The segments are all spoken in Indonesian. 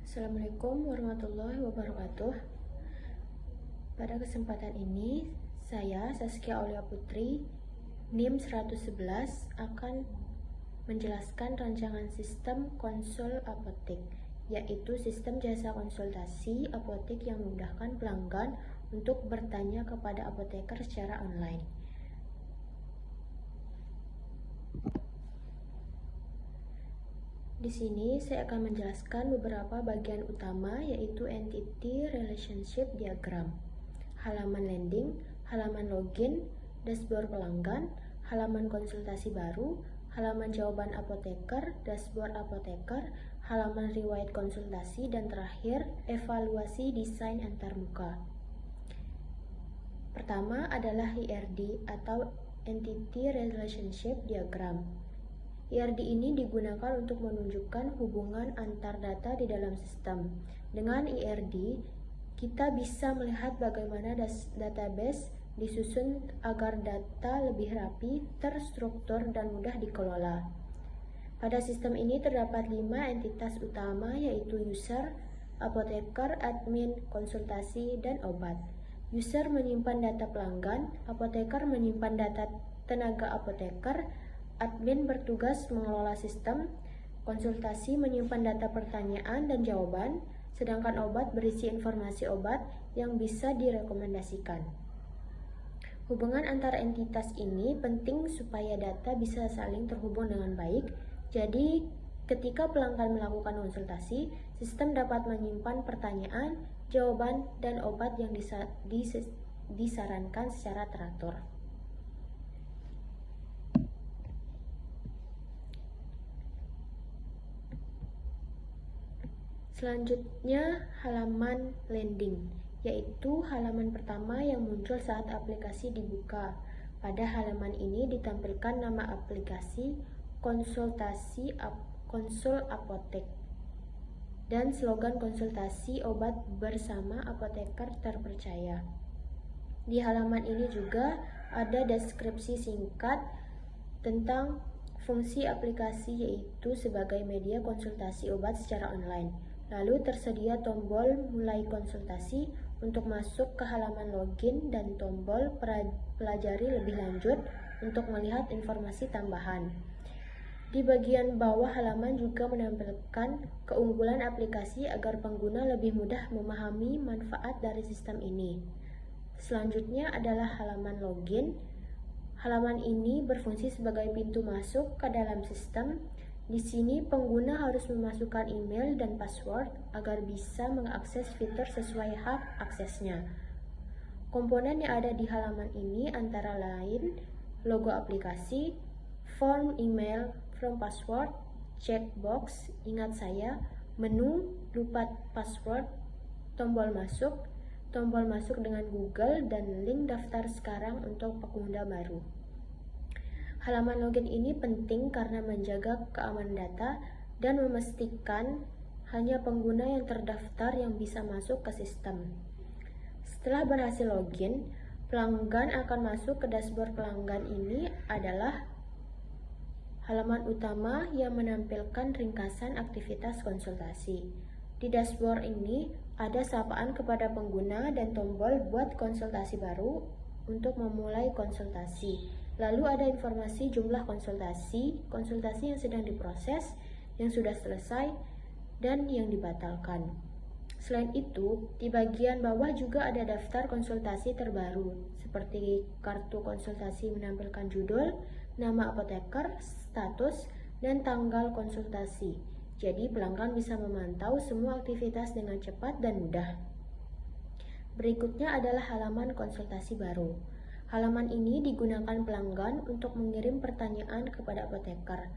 Assalamualaikum warahmatullahi wabarakatuh. Pada kesempatan ini, saya Saskia Aulia Putri, NIM 111 akan menjelaskan rancangan sistem konsul apotek, yaitu sistem jasa konsultasi apotek yang memudahkan pelanggan untuk bertanya kepada apoteker secara online. Di sini saya akan menjelaskan beberapa bagian utama, yaitu Entity Relationship Diagram, halaman landing, halaman login, dashboard pelanggan, halaman konsultasi baru, halaman jawaban apoteker, dashboard apoteker, halaman riwayat konsultasi, dan terakhir evaluasi desain antarmuka. Pertama adalah IRD atau Entity Relationship Diagram. IRD ini digunakan untuk menunjukkan hubungan antar data di dalam sistem. Dengan IRD, kita bisa melihat bagaimana database disusun agar data lebih rapi, terstruktur, dan mudah dikelola. Pada sistem ini terdapat 5 entitas utama, yaitu user, apoteker, admin, konsultasi, dan obat. User menyimpan data pelanggan, apoteker menyimpan data tenaga apoteker, admin bertugas mengelola sistem, konsultasi menyimpan data pertanyaan dan jawaban, sedangkan obat berisi informasi obat yang bisa direkomendasikan. Hubungan antar entitas ini penting supaya data bisa saling terhubung dengan baik. Jadi, ketika pelanggan melakukan konsultasi, sistem dapat menyimpan pertanyaan, jawaban, dan obat yang disarankan secara teratur. Selanjutnya, halaman landing, yaitu halaman pertama yang muncul saat aplikasi dibuka. Pada halaman ini ditampilkan nama aplikasi, konsul apotek, dan slogan konsultasi obat bersama apoteker terpercaya. Di halaman ini juga ada deskripsi singkat tentang fungsi aplikasi, yaitu sebagai media konsultasi obat secara online. Lalu tersedia tombol mulai konsultasi untuk masuk ke halaman login dan tombol pelajari lebih lanjut untuk melihat informasi tambahan. Di bagian bawah halaman juga menampilkan keunggulan aplikasi agar pengguna lebih mudah memahami manfaat dari sistem ini. Selanjutnya adalah halaman login. Halaman ini berfungsi sebagai pintu masuk ke dalam sistem. Di sini pengguna harus memasukkan email dan password agar bisa mengakses fitur sesuai hak aksesnya. Komponen yang ada di halaman ini antara lain logo aplikasi, form email, form password, checkbox, ingat saya, menu, lupa password, tombol masuk dengan Google, dan link daftar sekarang untuk pengguna baru. Halaman login ini penting karena menjaga keamanan data dan memastikan hanya pengguna yang terdaftar yang bisa masuk ke sistem. Setelah berhasil login, pelanggan akan masuk ke dashboard pelanggan. Ini adalah halaman utama yang menampilkan ringkasan aktivitas konsultasi. Di dashboard ini ada sapaan kepada pengguna dan tombol buat konsultasi baru untuk memulai konsultasi. Lalu ada informasi jumlah konsultasi yang sedang diproses, yang sudah selesai, dan yang dibatalkan. Selain itu, di bagian bawah juga ada daftar konsultasi terbaru, seperti kartu konsultasi menampilkan judul, nama apoteker, status, dan tanggal konsultasi. Jadi pelanggan bisa memantau semua aktivitas dengan cepat dan mudah. Berikutnya adalah halaman konsultasi baru. Halaman ini digunakan pelanggan untuk mengirim pertanyaan kepada apoteker.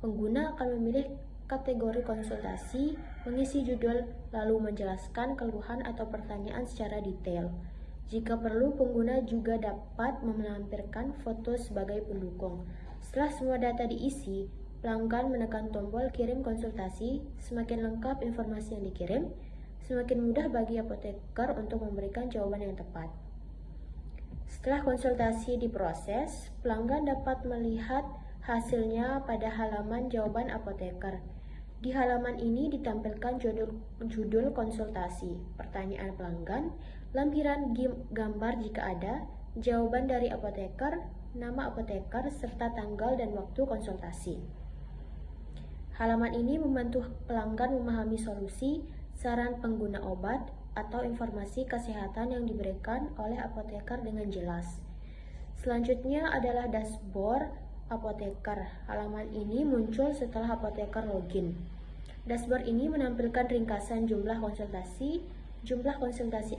Pengguna akan memilih kategori konsultasi, mengisi judul, lalu menjelaskan keluhan atau pertanyaan secara detail. Jika perlu, pengguna juga dapat melampirkan foto sebagai pendukung. Setelah semua data diisi, pelanggan menekan tombol kirim konsultasi. Semakin lengkap informasi yang dikirim, semakin mudah bagi apoteker untuk memberikan jawaban yang tepat. Setelah konsultasi diproses, pelanggan dapat melihat hasilnya pada halaman jawaban apoteker. Di halaman ini ditampilkan judul konsultasi, pertanyaan pelanggan, lampiran gambar jika ada, jawaban dari apoteker, nama apoteker, serta tanggal dan waktu konsultasi. Halaman ini membantu pelanggan memahami solusi, saran pengguna obat, atau informasi kesehatan yang diberikan oleh apoteker dengan jelas. Selanjutnya adalah dashboard apoteker. Halaman ini muncul setelah apoteker login. Dashboard ini menampilkan ringkasan jumlah konsultasi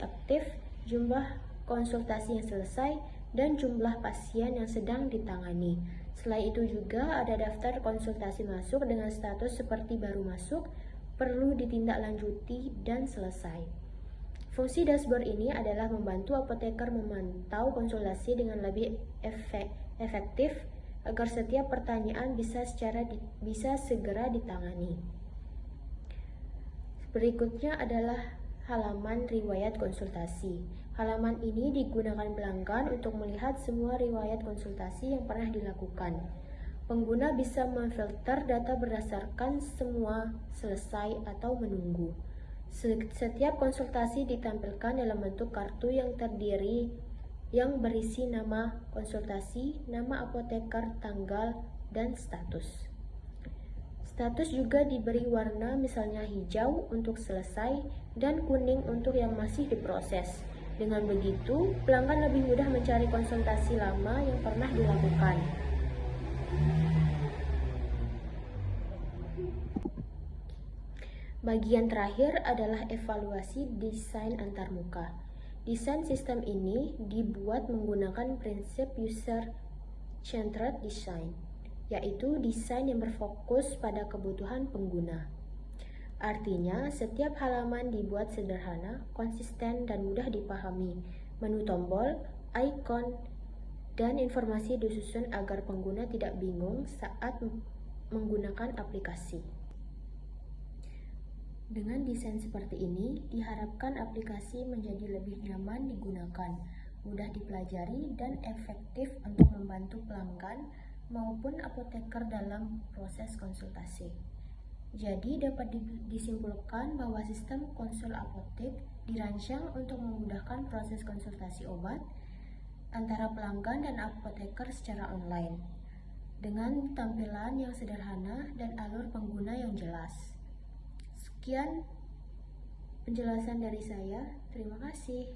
aktif, jumlah konsultasi yang selesai, dan jumlah pasien yang sedang ditangani. Selain itu juga ada daftar konsultasi masuk dengan status seperti baru masuk, perlu ditindaklanjuti, dan selesai. Fungsi dashboard ini adalah membantu apoteker memantau konsultasi dengan lebih efektif agar setiap pertanyaan bisa segera ditangani. Berikutnya adalah halaman riwayat konsultasi. Halaman ini digunakan pelanggan untuk melihat semua riwayat konsultasi yang pernah dilakukan. Pengguna bisa memfilter data berdasarkan semua, selesai, atau menunggu. Setiap konsultasi ditampilkan dalam bentuk kartu yang berisi nama konsultasi, nama apoteker, tanggal, dan status. Status juga diberi warna, misalnya hijau untuk selesai dan kuning untuk yang masih diproses. Dengan begitu, pelanggan lebih mudah mencari konsultasi lama yang pernah dilakukan. Bagian terakhir adalah evaluasi desain antarmuka. Desain sistem ini dibuat menggunakan prinsip user-centered design, yaitu desain yang berfokus pada kebutuhan pengguna. Artinya, setiap halaman dibuat sederhana, konsisten, dan mudah dipahami. Menu tombol, ikon, dan informasi disusun agar pengguna tidak bingung saat menggunakan aplikasi. Dengan desain seperti ini, diharapkan aplikasi menjadi lebih nyaman digunakan, mudah dipelajari, dan efektif untuk membantu pelanggan maupun apoteker dalam proses konsultasi. Jadi dapat disimpulkan bahwa sistem konsul apotek dirancang untuk memudahkan proses konsultasi obat antara pelanggan dan apoteker secara online, dengan tampilan yang sederhana dan alur pengguna yang jelas. Sekian penjelasan dari saya, terima kasih.